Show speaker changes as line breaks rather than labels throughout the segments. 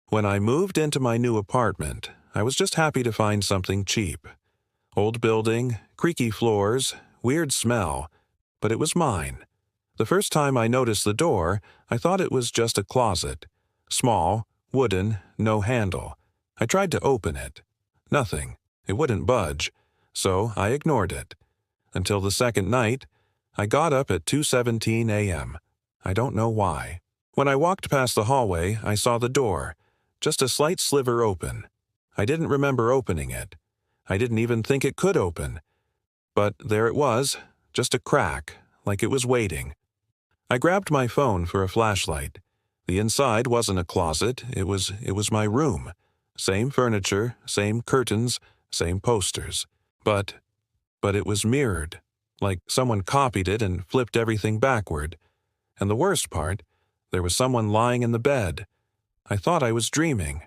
When I moved into my new apartment, I was just happy to find something cheap. Old building, creaky floors, weird smell, but it was mine. The first time I noticed the door, I thought it was just a closet. Small, wooden, no handle. I tried to open it. Nothing. It wouldn't budge, so I ignored it. Until the second night, I got up at 2:17 a.m. I don't know why. When I walked past the hallway, I saw the door, just a slight sliver open. I didn't remember opening it. I didn't even think it could open. But there it was, just a crack, like it was waiting. I grabbed my phone for a flashlight. The inside wasn't a closet, it was my room. Same furniture, same curtains, same posters. But it was mirrored, like someone copied it and flipped everything backward. And the worst part, there was someone lying in the bed. I thought I was dreaming.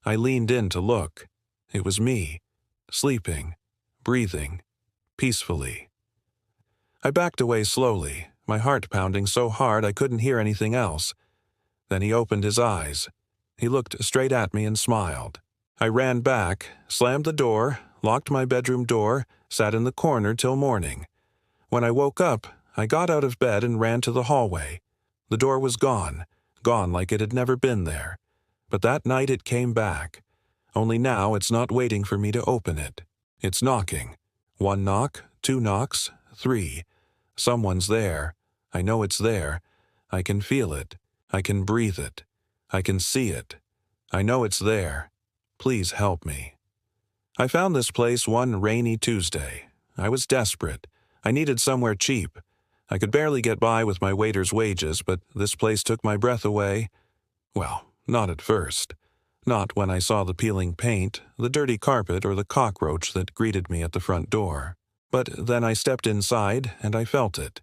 I leaned in to look. It was me, sleeping, breathing, peacefully. I backed away slowly, my heart pounding so hard I couldn't hear anything else. Then he opened his eyes. He looked straight at me and smiled. I ran back, slammed the door, locked my bedroom door, sat in the corner till morning. When I woke up, I got out of bed and ran to the hallway. The door was gone like it had never been there. But that night it came back. Only now it's not waiting for me to open it. It's knocking. 1 knock, 2 knocks, 3. Someone's there. I know it's there. I can feel it. I can breathe it. I can see it. I know it's there. Please help me. I found this place one rainy Tuesday. I was desperate. I needed somewhere cheap. I could barely get by with my waiter's wages, but this place took my breath away. Well, not at first. Not when I saw the peeling paint, the dirty carpet, or the cockroach that greeted me at the front door. But then I stepped inside, and I felt it.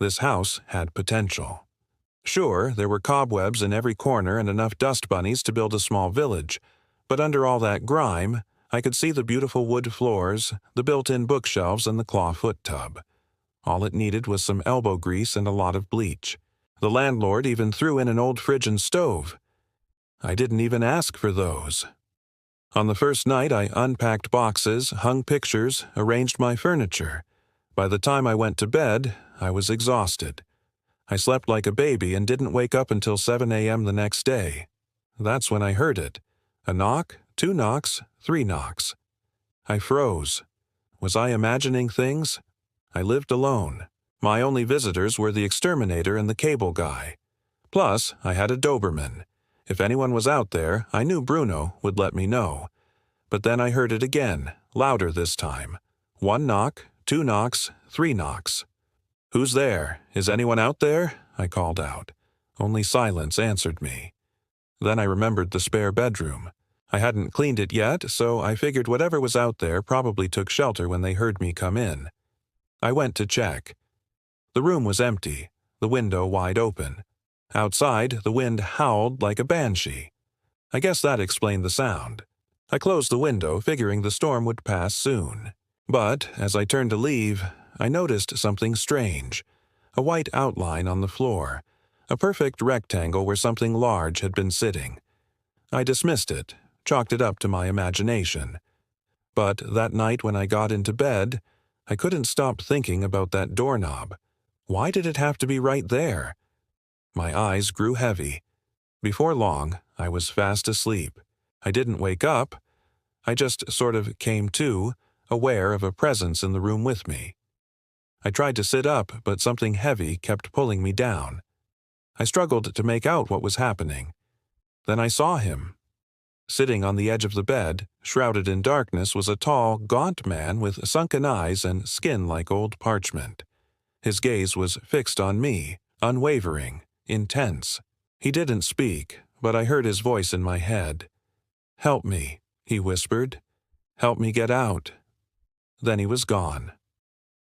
This house had potential. Sure, there were cobwebs in every corner and enough dust bunnies to build a small village, but under all that grime, I could see the beautiful wood floors, the built-in bookshelves, and the claw foot tub. All it needed was some elbow grease and a lot of bleach. The landlord even threw in an old fridge and stove. I didn't even ask for those. On the first night, I unpacked boxes, hung pictures, arranged my furniture. By the time I went to bed, I was exhausted. I slept like a baby and didn't wake up until 7 a.m. the next day. That's when I heard it. A knock, 2 knocks, 3 knocks. I froze. Was I imagining things? I lived alone. My only visitors were the exterminator and the cable guy. Plus, I had a Doberman. If anyone was out there, I knew Bruno would let me know. But then I heard it again, louder this time. 1 knock, 2 knocks, 3 knocks. "Who's there? Is anyone out there?" I called out. Only silence answered me. Then I remembered the spare bedroom. I hadn't cleaned it yet, so I figured whatever was out there probably took shelter when they heard me come in. I went to check. The room was empty, the window wide open. Outside, the wind howled like a banshee. I guess that explained the sound. I closed the window, figuring the storm would pass soon. But, as I turned to leave, I noticed something strange. A white outline on the floor. A perfect rectangle where something large had been sitting. I dismissed it, chalked it up to my imagination. But that night when I got into bed, I couldn't stop thinking about that doorknob. Why did it have to be right there? My eyes grew heavy. Before long, I was fast asleep. I didn't wake up. I just sort of came to, aware of a presence in the room with me. I tried to sit up, but something heavy kept pulling me down. I struggled to make out what was happening. Then I saw him. Sitting on the edge of the bed, shrouded in darkness, was a tall, gaunt man with sunken eyes and skin like old parchment. His gaze was fixed on me, unwavering, intense. He didn't speak, but I heard his voice in my head. "Help me," he whispered. "Help me get out." Then he was gone.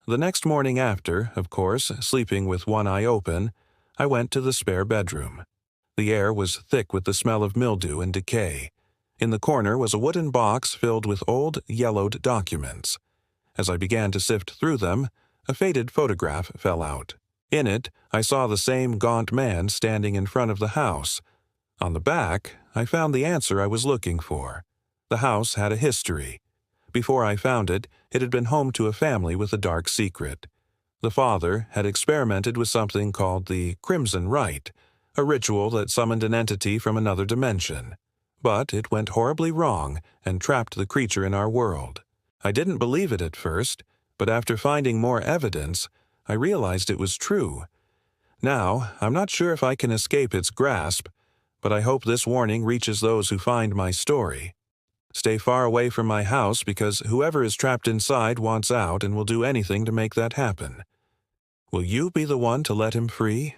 The next morning after, of course, sleeping with one eye open, I went to the spare bedroom. The air was thick with the smell of mildew and decay. In the corner was a wooden box filled with old, yellowed documents. As I began to sift through them, a faded photograph fell out. In it, I saw the same gaunt man standing in front of the house. On the back, I found the answer I was looking for. The house had a history. Before I found it, it had been home to a family with a dark secret. The father had experimented with something called the Crimson Rite, a ritual that summoned an entity from another dimension. But it went horribly wrong and trapped the creature in our world. I didn't believe it at first, but after finding more evidence, I realized it was true. Now, I'm not sure if I can escape its grasp, but I hope this warning reaches those who find my story. Stay far away from my house because whoever is trapped inside wants out and will do anything to make that happen. Will you be the one to let him free?